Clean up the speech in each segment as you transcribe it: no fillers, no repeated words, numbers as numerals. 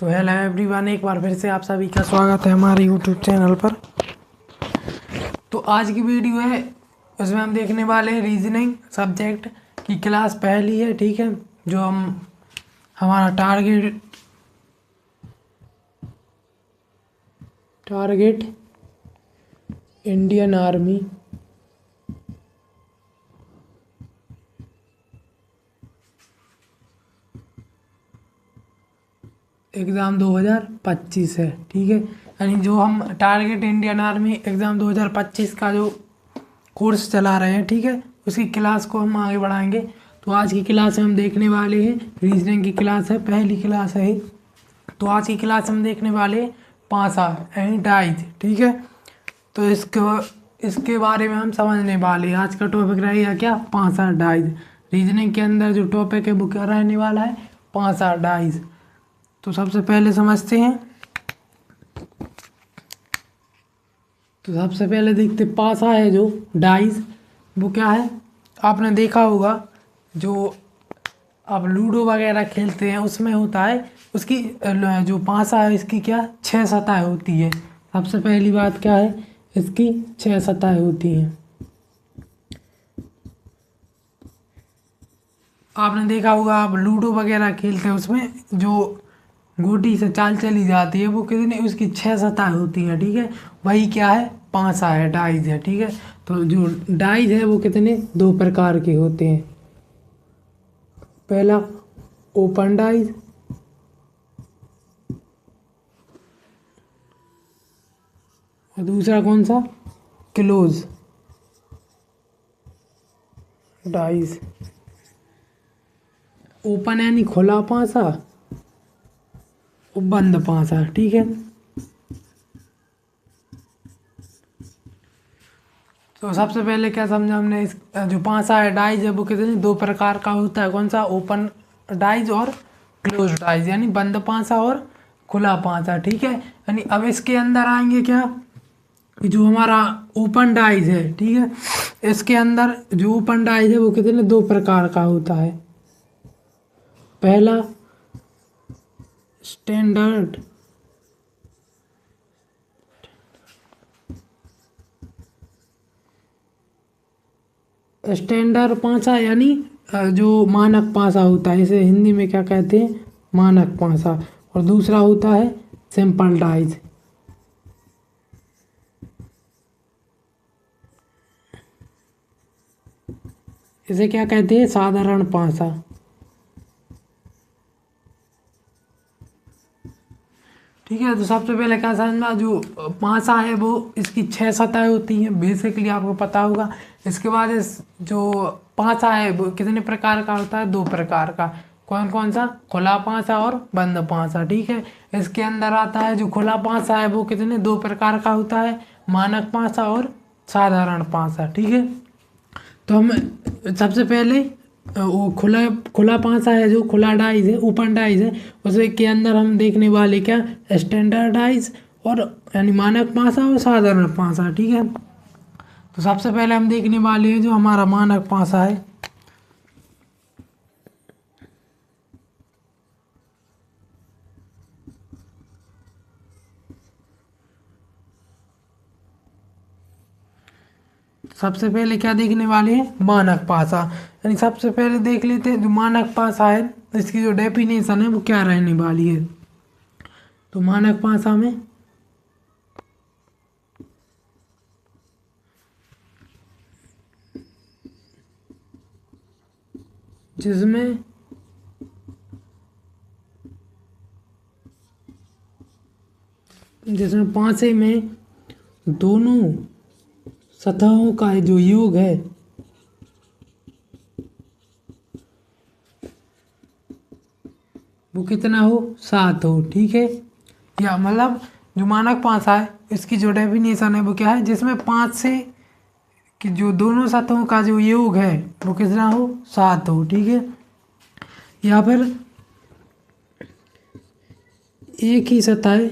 तो hello everyone, एक बार फिर से आप सभी का स्वागत है हमारे यूट्यूब चैनल पर। तो आज की वीडियो है, उसमें हम देखने वाले हैं रीजनिंग सब्जेक्ट की क्लास पहली है। ठीक है, जो हमारा टारगेट इंडियन आर्मी एग्ज़ाम 2025 है। ठीक है, यानी जो हम टारगेट इंडियन आर्मी एग्ज़ाम 2025 का जो कोर्स चला रहे हैं, ठीक है, उसकी क्लास को हम आगे बढ़ाएंगे। तो आज की क्लास में हम देखने वाले हैं रीजनिंग की क्लास है, पहली क्लास है। तो आज की क्लास हम देखने वाले हैं पासा एंड डाइज। ठीक है, तो इसके बारे में हम समझने वाले हैं। आज का टॉपिक रहेगा क्या, पासा डाइज। रीजनिंग के अंदर जो टॉपिक है वो क्या रहने वाला है, पासा डाइज। तो सबसे पहले समझते हैं। तो सबसे पहले देखते पासा है जो डाइस, वो क्या है। आपने देखा होगा जो आप लूडो वगैरह खेलते हैं उसमें होता है, उसकी जो पासा है इसकी क्या 6 सतह होती है। सबसे पहली बात क्या है, इसकी 6 सतह होती हैं। आपने देखा होगा आप लूडो वगैरह खेलते हैं उसमें जो गोटी से चाल चली जाती है वो कितनी, उसकी 6 सतह होती है। ठीक है, वही क्या है, पासा है, डाइज है। ठीक है, तो जो डाइज है वो कितने, 2 प्रकार के होते हैं। पहला ओपन डाइज और दूसरा कौन सा, क्लोज डाइज। ओपन यानी खुला पासा और बंद पासा। ठीक है, तो सबसे पहले क्या समझा हमने, इस जो पासा है डाइज है वो कितने 2 प्रकार का होता है। कौन सा, ओपन डाइज और क्लोज डाइज, यानी बंद पासा और खुला पासा। ठीक है, यानी अब इसके अंदर आएंगे क्या, जो हमारा ओपन डाइज है। ठीक है, इसके अंदर जो ओपन डाइज है वो कितने 2 प्रकार का होता है। पहला स्टैंडर्ड स्टैंडर्ड पासा, यानी जो मानक पासा होता है, इसे हिंदी में क्या कहते हैं, मानक पासा। और दूसरा होता है सिंपल डाइज, इसे क्या कहते हैं, साधारण पासा। ठीक है, तो सबसे पहले क्या समझना, जो पासा है वो इसकी 6 सतह होती हैं, बेसिकली आपको पता होगा। इसके बाद जो पासा है वो कितने प्रकार का होता है, 2 प्रकार का। कौन कौन सा, खुला पासा और बंद पासा। ठीक है, इसके अंदर आता है जो खुला पासा है वो कितने 2 प्रकार का होता है, मानक पासा और साधारण पासा। ठीक है, तो हम सबसे पहले वो खुला खुला पासा है, जो खुला डाइज है, ओपन डाइज है, उसे के अंदर हम देखने वाले क्या, स्टैंडर्डाइज और यानी मानक पासा और साधारण पासा। ठीक है, तो सबसे पहले हम देखने वाले हैं जो हमारा मानक पासा है। सबसे पहले क्या देखने वाले हैं, मानक पासा। यानी सबसे पहले देख लेते हैं जो मानक पासा है, इसकी जो डेफिनेशन है वो क्या रहने वाली है। तो मानक पासा में जिसमें जिसमें पासे में दोनों सतहों का जो योग है वो कितना हो, 7 हो। ठीक है, या मतलब जो मानक पासा है इसकी जो डेफिनेशन है वो क्या है, जिसमें 5 से कि जो दोनों सतहों का जो योग है वो कितना हो, 7 हो। ठीक है, या फिर एक ही सतह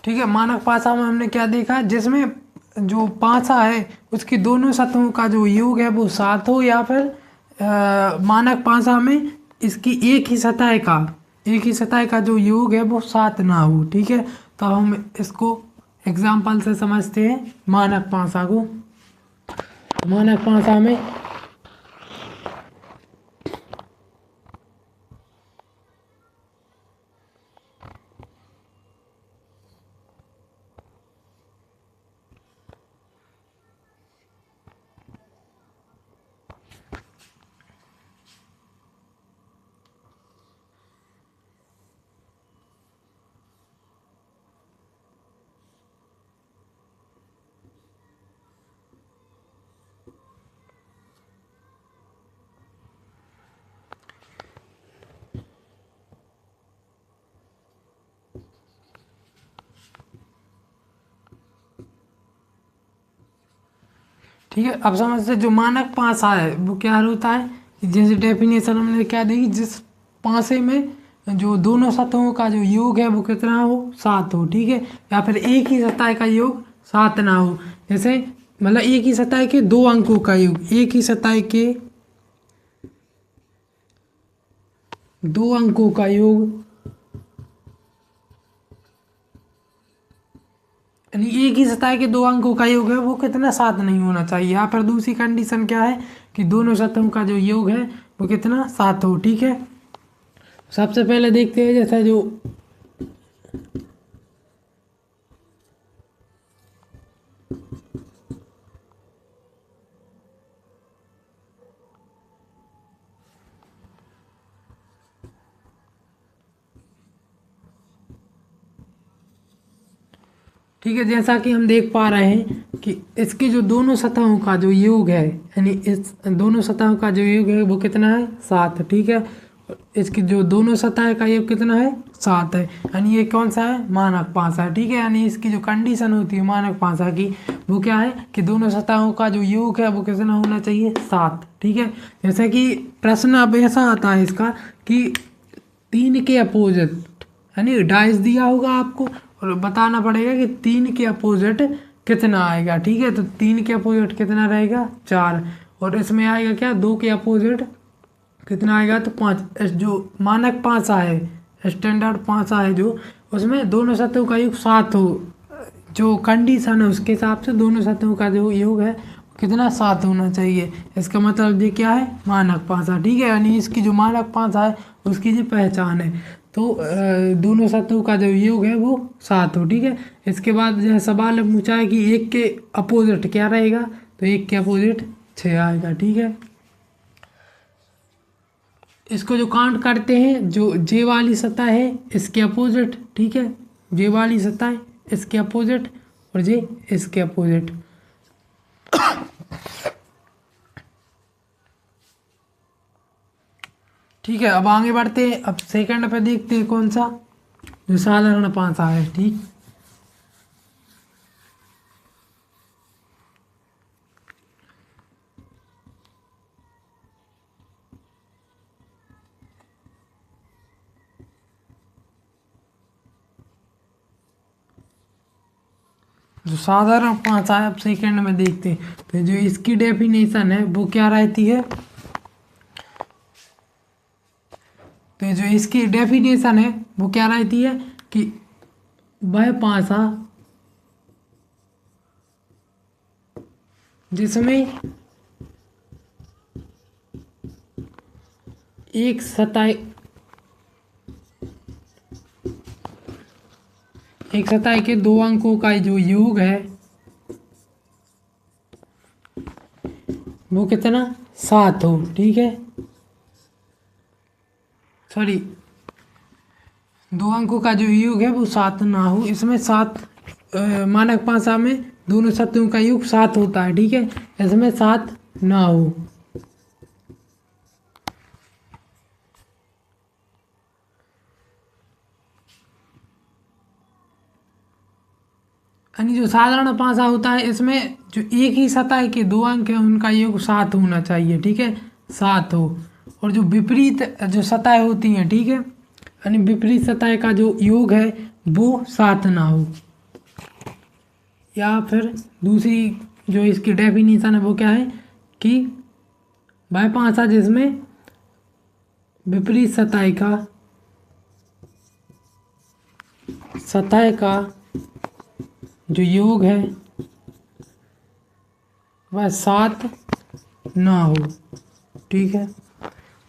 ठीक है, मानक पासा में हमने क्या देखा, जिसमें जो पासा है उसकी दोनों सतहों का जो योग है वो 7 हो, या फिर मानक पासा में इसकी एक ही सतह का जो योग है वो 7 ना हो। ठीक है, तो हम इसको एग्जाम्पल से समझते हैं मानक पासा को। मानक पासा में ठीक है, अब समझते जो मानक पासा है वो क्या होता है, जैसे डेफिनेशन हमने क्या देखी, जिस पासे में जो दोनों सतहों का जो योग है वो कितना हो, 7 हो। ठीक है, या फिर एक ही सतह का योग 7 ना हो। जैसे मतलब एक ही सतह के 2 अंकों का योग, एक ही सतह के 2 अंकों का योग, यानी एक ही सतह के 2 अंकों का योग है वो कितना, 7 नहीं होना चाहिए। यहाँ पर दूसरी कंडीशन क्या है कि दोनों सतहों का जो योग है वो कितना, 7 हो। ठीक है, सबसे पहले देखते हैं जैसा जो ठीक है, जैसा कि हम देख पा रहे हैं कि इसकी जो दोनों सतहों का जो योग है, यानी इस दोनों सतहों का जो योग है वो कितना है, 7। ठीक है, इसकी जो दोनों सतह का योग कितना है, 7 है, यानी ये कौन सा है, मानक पासा। ठीक है, यानी इसकी जो कंडीशन होती है मानक पासा की वो क्या है कि दोनों सतहों का जो योग है वो कितना होना चाहिए, 7। ठीक है, जैसे कि प्रश्न अब ऐसा आता है इसका कि 3 के अपोजिट, यानी डाइस दिया होगा आपको और बताना पड़ेगा कि 3 के अपोजिट कितना आएगा। ठीक है, तो 3 के अपोजिट कितना रहेगा, 4, और इसमें आएगा क्या, 2 के अपोजिट कितना आएगा, तो 5। जो मानक पासा है, स्टैंडर्ड पासा है जो, उसमें दोनों सतहों का योग 7 हो, जो कंडीशन है उसके हिसाब से दोनों सतहों का जो योग है कितना, 7 होना चाहिए। इसका मतलब ये क्या है, मानक पासा। ठीक है, यानी इसकी जो मानक पासा है उसकी जो पहचान है, तो दोनों सतहों का जो योग है वो 7 हो। ठीक है, इसके बाद जो सवाल पूछा है कि 1 के अपोजिट क्या रहेगा, तो 1 के अपोजिट 6 आएगा। ठीक है, इसको जो काउंट करते हैं, जो जे वाली सतह है इसके अपोजिट, ठीक है, जे वाली सतह इसके अपोजिट और जे इसके अपोजिट। ठीक है, अब आगे बढ़ते हैं। अब सेकंड पे देखते हैं कौन सा, जो साधारण पासा है। ठीक, जो साधारण पासा है अब सेकंड में देखते हैं। तो जो इसकी डेफिनेशन है वो क्या रहती है, तो जो इसकी डेफिनेशन है वो क्या रहती है कि वह पासा जिसमें एक सतह के 2 अंकों का जो योग है वो कितना, 7 हो। ठीक है, सॉरी, 2 अंकों का जो योग है वो 7 ना हो। इसमें 7 मानक पासा में दोनों सतहों का योग 7 होता है। ठीक है, इसमें 7 ना हो। यानी जो साधारण पासा होता है इसमें जो एक ही सतह के 2 अंक है उनका योग 7 होना चाहिए। ठीक है, 7 हो, और जो विपरीत जो सतह होती हैं, ठीक है, यानी विपरीत सतह का जो योग है वो 7 ना हो। या फिर दूसरी जो इसकी डेफिनेशन है वो क्या है कि वह पासा जिसमें विपरीत सतह का जो योग है वह 7 ना हो। ठीक है,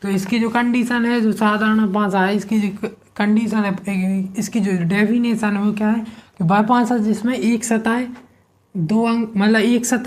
तो इसकी जो कंडीशन है, जो साधारण पासा है, इसकी जो कंडीशन है, इसकी जो डेफिनेशन है वो क्या है कि वह पासा जिसमें एक सतह 2 अंक मतलब एक सतह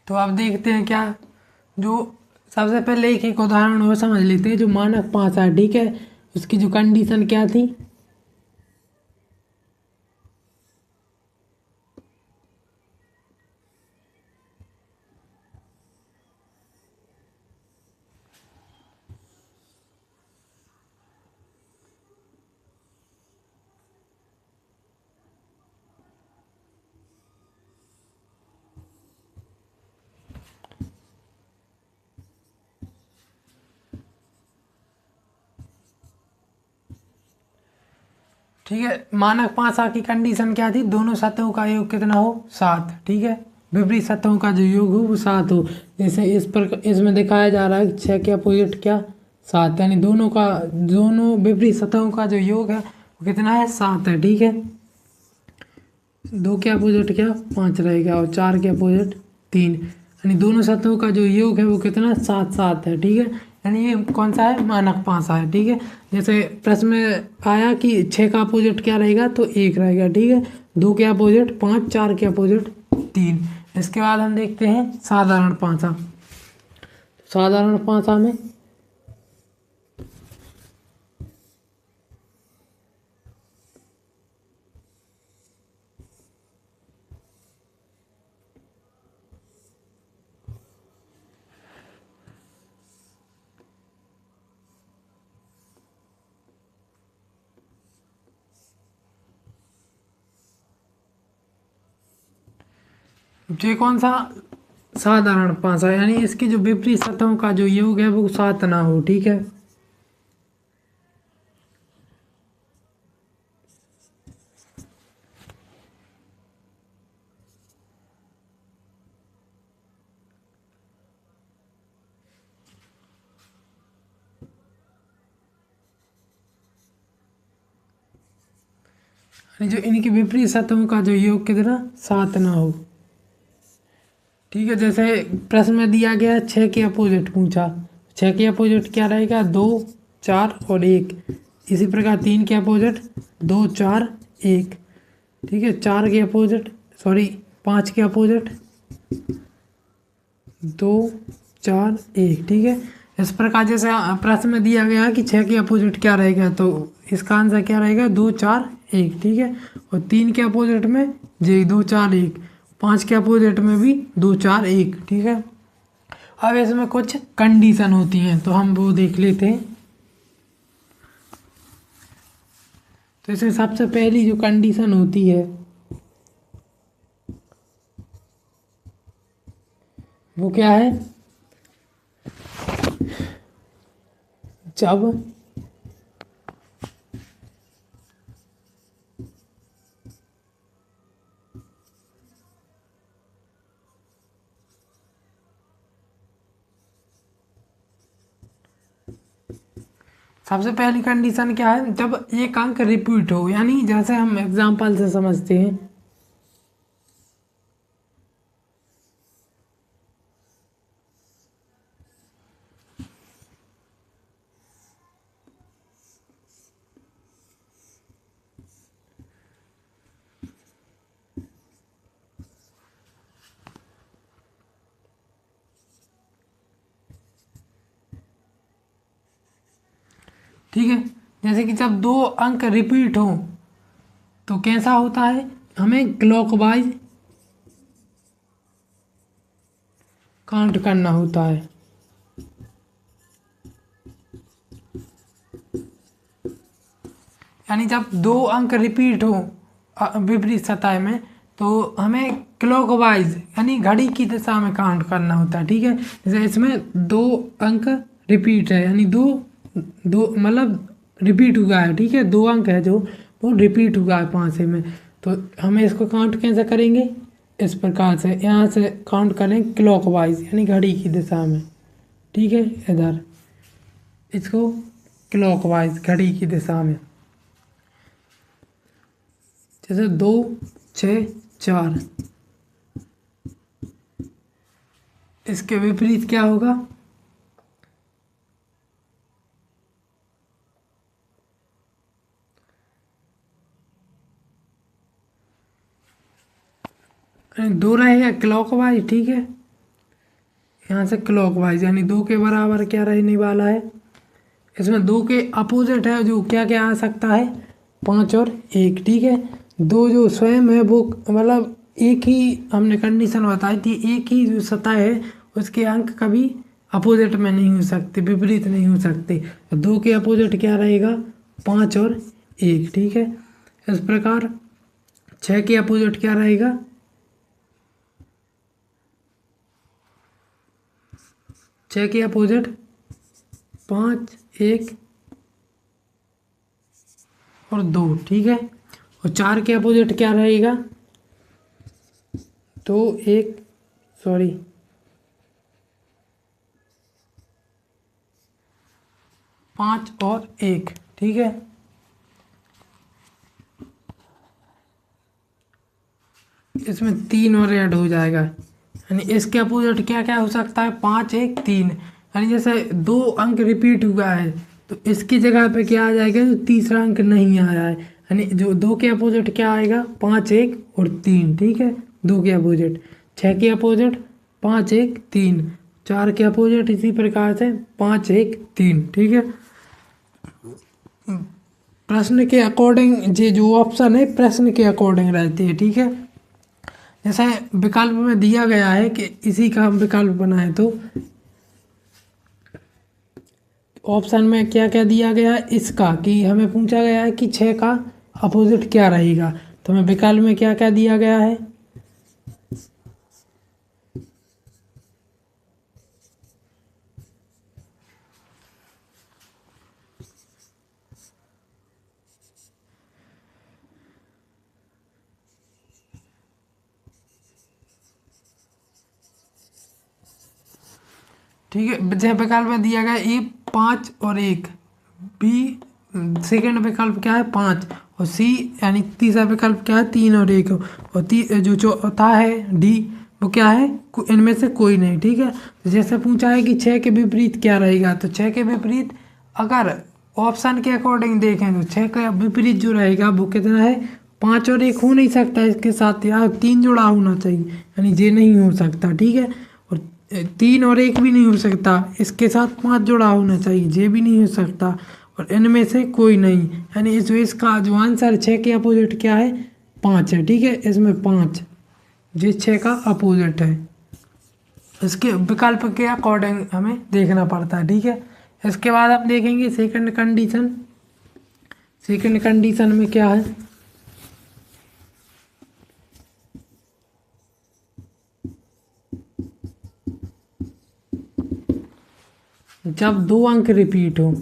तो अब देखते हैं क्या, जो सबसे पहले एक उदाहरण और समझ लेते हैं। जो मानक पासा है, ठीक है, उसकी जो कंडीशन क्या थी, ठीक है, मानक पासा की कंडीशन क्या थी, दोनों सतहों का योग कितना हो, 7। ठीक है, विपरीत सतहों का जो योग हो वो 7 हो। जैसे इस पर इसमें दिखाया जा रहा है कि 6 के अपोजिट क्या, 7, यानी दोनों विपरीत सतहों का जो योग है वो कितना है, 7 है। ठीक है, 2 के अपोजिट क्या 5 रहेगा और 4 के अपोजिट 3, यानी दोनों सतहों का जो योग है वो कितना 7 7 है। ठीक है, यानी ये कौन सा है मानक पासा है। ठीक है, जैसे प्रश्न में आया कि 6 का अपोजिट क्या रहेगा तो 1 रहेगा। ठीक है, 2 के अपोजिट 5, 4 के अपोजिट 3। इसके बाद हम देखते हैं साधारण पासा। साधारण पासा में ये कौन सा साधारण पासा, यानी इसकी जो विपरीत सतहों का जो योग है वो 7 ना हो। ठीक है, यानी जो इनकी विपरीत सतहों का जो योग कितना 7 ना हो। ठीक है, जैसे प्रश्न में दिया गया 6 के अपोजिट पूछा, 6 के अपोजिट क्या रहेगा 2 4 और 1। इसी प्रकार 3 के अपोजिट 2 4 1। ठीक है, 4 के अपोजिट 5 के अपोजिट 2 4 1। ठीक है, इस प्रकार जैसे प्रश्न में दिया गया कि 6 के अपोजिट क्या रहेगा तो इसका आंसर क्या रहेगा 2 4 1। ठीक है, और 3 के अपोजिट में जी 2 4 1, 5 के अपोजिट में भी 2 4 1। ठीक है, अब इसमें कुछ कंडीशन होती हैं तो हम वो देख लेते हैं। तो इसमें सबसे पहली जो कंडीशन होती है वो क्या है, जब सबसे पहली कंडीशन क्या है, जब एक अंक रिपीट हो, यानी जैसे हम एग्जांपल से समझते हैं। ठीक है, जैसे कि जब 2 अंक रिपीट हो तो कैसा होता है, हमें क्लॉकवाइज काउंट करना होता है। यानी जब 2 अंक रिपीट हो विपरीत सतह में तो हमें क्लॉकवाइज यानी घड़ी की दिशा में काउंट करना होता है। ठीक है, जैसे इसमें 2 अंक रिपीट है, यानी दो दो मतलब रिपीट हुआ है। ठीक है, 2 अंक है जो वो रिपीट हुआ है पाँचे में, तो हमें इसको काउंट कैसे करेंगे, इस प्रकार से यहाँ से काउंट करें क्लॉकवाइज यानी घड़ी की दिशा में। ठीक है, इधर इसको क्लॉकवाइज घड़ी की दिशा में, जैसे 2 6 4। इसके विपरीत क्या होगा, दो रहेगा क्लॉकवाइज। ठीक है, यहाँ से क्लॉकवाइज यानी 2 के बराबर क्या रहने वाला है, इसमें 2 के अपोजिट है जो क्या क्या आ सकता है 5 और 1। ठीक है, 2 जो स्वयं है वो मतलब एक ही हमने कंडीशन बताई थी, एक ही जो सतह है उसके अंक कभी अपोजिट में नहीं हो सकते, विपरीत नहीं हो सकते। 2 के अपोजिट क्या रहेगा 5 और 1। ठीक है, इस प्रकार 6 के अपोजिट क्या रहेगा 6 के अपोजिट 5 1 और 2। ठीक है, और 4 के अपोजिट क्या रहेगा 2 1 5 और 1। ठीक है, इसमें 3 और ऐड हो जाएगा, यानी इसके अपोजिट क्या क्या हो सकता है, 5 1 3। यानी जैसे 2 अंक रिपीट हुआ है तो इसकी जगह पे क्या आ जाएगा, जो तीसरा अंक नहीं आया है, यानी जो 2 के अपोजिट क्या आएगा, 5 1 और 3। ठीक है, 2 के अपोजिट, 6 के अपोजिट 5 1 3, 4 के अपोजिट इसी प्रकार से 5 1 3। ठीक है, प्रश्न के अकॉर्डिंग ये जो ऑप्शन है प्रश्न के अकॉर्डिंग रहती है। ठीक है, जैसे विकल्प में दिया गया है कि इसी का हम विकल्प बनाए, तो ऑप्शन में क्या क्या दिया गया है, इसका कि हमें पूछा गया है कि 6 का अपोजिट क्या रहेगा, तो हमें विकल्प में क्या क्या दिया गया है, ठीक है। जैसे विकल्प में दिया गया ए 5 और 1, बी सेकेंड विकल्प क्या है 5, और सी यानी तीसरा विकल्प क्या है 3 और 1, और जो चौथा है डी वो क्या है, इनमें से कोई नहीं। ठीक है, तो जैसे पूछा है कि 6 के विपरीत क्या रहेगा, तो 6 के विपरीत अगर ऑप्शन के अकॉर्डिंग देखें तो 6 का विपरीत जो रहेगा वो कितना है, 5 और 1 हो नहीं सकता, इसके साथ यहाँ 3 जुड़ा होना चाहिए, यानी ये नहीं हो सकता। ठीक है, और 3 और 1 भी नहीं हो सकता, इसके साथ 5 जुड़ा होना चाहिए, ये भी नहीं हो सकता, और इनमें से कोई नहीं, यानी जो इसका जो आंसर 6 के अपोजिट क्या है, 5 है। ठीक है, इसमें 5 ये 6 का अपोजिट है, इसके विकल्प के अकॉर्डिंग हमें देखना पड़ता है। ठीक है, इसके बाद हम देखेंगे सेकंड कंडीशन। सेकंड कंडीशन में क्या है, जब 2 अंक रिपीट हो,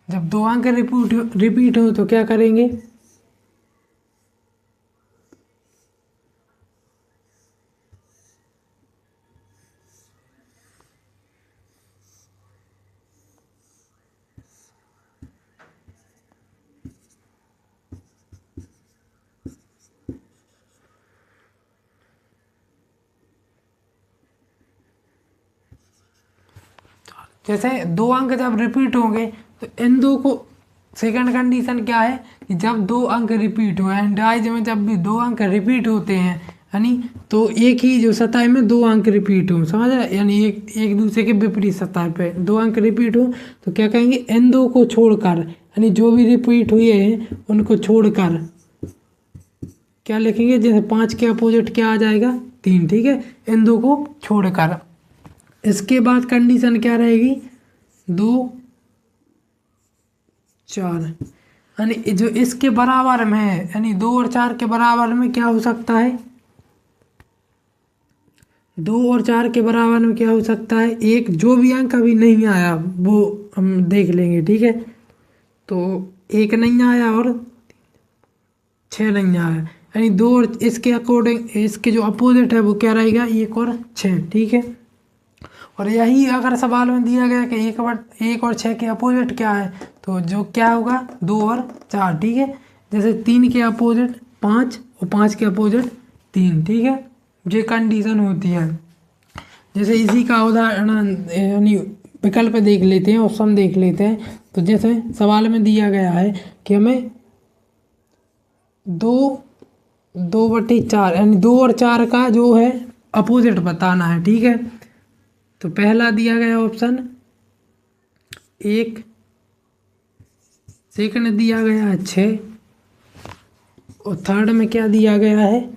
जब 2 अंक रिपीट हो तो क्या करेंगे, जैसे 2 अंक जब रिपीट होंगे तो इन दो को, सेकंड कंडीशन क्या है कि जब 2 अंक रिपीट हो, एंड डाइज में जब भी 2 अंक रिपीट होते हैं, यानी तो एक ही जो सतह में 2 अंक रिपीट हो, समझ रहे, यानी एक दूसरे के विपरीत सतह पे 2 अंक रिपीट हो तो क्या कहेंगे, इन दो को छोड़कर, यानी जो भी रिपीट हुए हैं उनको छोड़कर क्या लिखेंगे, जैसे 5 के अपोजिट क्या आ जाएगा 3। ठीक है, इन दो को छोड़कर। इसके बाद कंडीशन क्या रहेगी, 2 4, यानी जो इसके बराबर में है, यानी 2 और 4 के बराबर में क्या हो सकता है, 2 और 4 के बराबर में क्या हो सकता है, एक जो भी अंक अभी नहीं आया वो हम देख लेंगे। ठीक है, तो 1 नहीं आया और 6 नहीं आया, यानी 2 और इसके अकॉर्डिंग इसके जो अपोजिट है वो क्या रहेगा, 1 और 6। ठीक है, और यही अगर सवाल में दिया गया कि 1 और 6 के अपोजिट क्या है, तो जो क्या होगा 2 और 4। ठीक है, जैसे 3 के अपोजिट 5 और 5 के अपोजिट 3। ठीक है, ये कंडीशन होती है। जैसे इसी का उदाहरण यानी विकल्प देख लेते हैं, ऑप्शन देख लेते हैं। तो जैसे सवाल में दिया गया है कि हमें 2/4 यानी 2 और 4 का जो है अपोजिट बताना है। ठीक है, तो पहला दिया गया ऑप्शन 1, सेकंड दिया गया है 6, और थर्ड में क्या दिया गया है